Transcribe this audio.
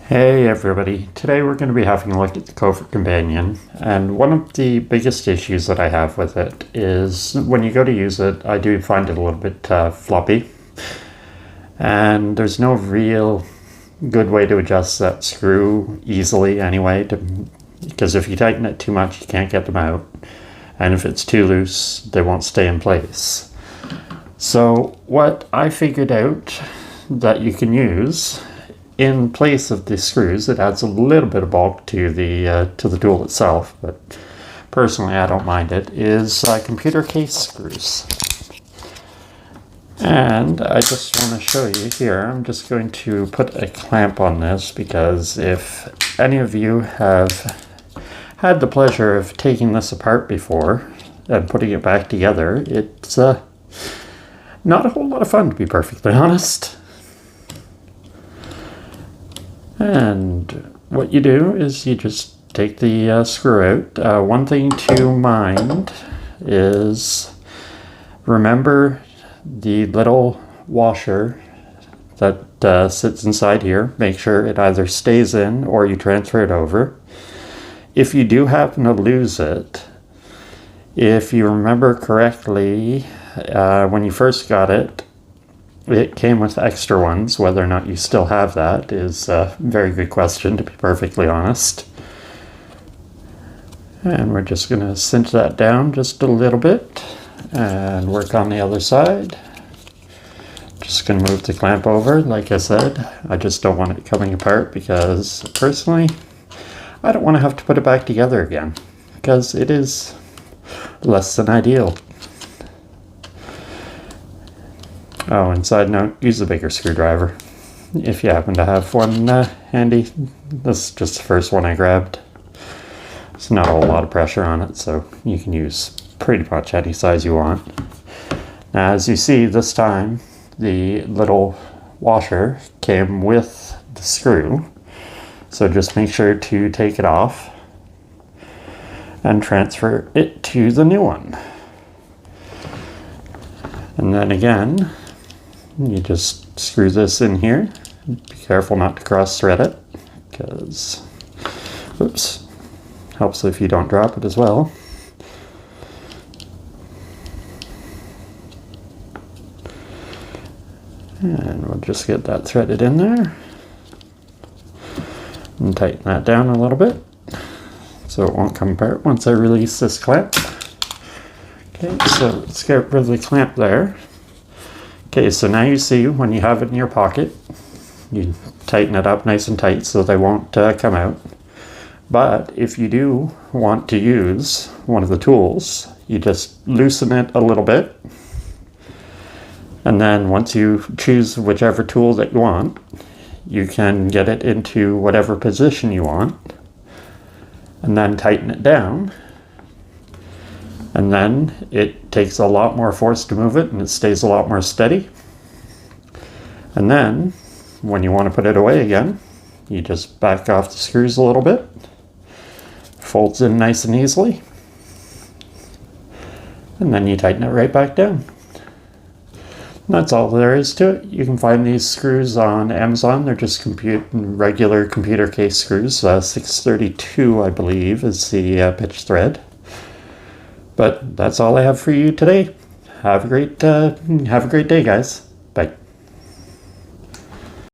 Hey everybody, today we're going to be having a look at the Covert Companion, and one of the biggest issues that I have with it is when you go to use it, I do find it a little bit floppy, and there's no real good way to adjust that screw easily anyway, because if you tighten it too much you can't get them out, and if it's too loose they won't stay in place. So what I figured out that you can use in place of the screws, it adds a little bit of bulk to the tool itself, but personally I don't mind it, is computer case screws. And I just want to show you here, I'm just going to put a clamp on this because if any of you have had the pleasure of taking this apart before and putting it back together, it's not a whole lot of fun, to be perfectly honest. And what you do is you just take the screw out. One thing to mind is remember the little washer that sits inside here. Make sure it either stays in or you transfer it over. If you do happen to lose it, if you remember correctly, when you first got it, it came with extra ones. Whether or not you still have that is a very good question, to be perfectly honest. And we're just going to cinch that down just a little bit and work on the other side. Just going to move the clamp over. Like I said, I just don't want it coming apart because personally I don't want to have to put it back together again because it is less than ideal. Oh, and side note, use a bigger screwdriver if you happen to have one handy. This is just the first one I grabbed. It's not a whole lot of pressure on it, so you can use pretty much any size you want. Now, as you see this time, the little washer came with the screw, so just make sure to take it off and transfer it to the new one. And then again, you just screw this in here. Be careful not to cross thread it, because, oops, helps if you don't drop it as well. And we'll just get that threaded in there and tighten that down a little bit so it won't come apart once I release this clamp. Okay, so let's get rid of the clamp there. Okay, so now you see when you have it in your pocket, you tighten it up nice and tight so they won't come out. But if you do want to use one of the tools, you just loosen it a little bit. And then once you choose whichever tool that you want, you can get it into whatever position you want and then tighten it down. And then it takes a lot more force to move it and it stays a lot more steady. And then when you want to put it away again, you just back off the screws a little bit. Folds in nice and easily. And then you tighten it right back down. And that's all there is to it. You can find these screws on Amazon. They're just regular computer case screws. 632, I believe, is the pitch thread. But that's all I have for you today. Have a great day, guys.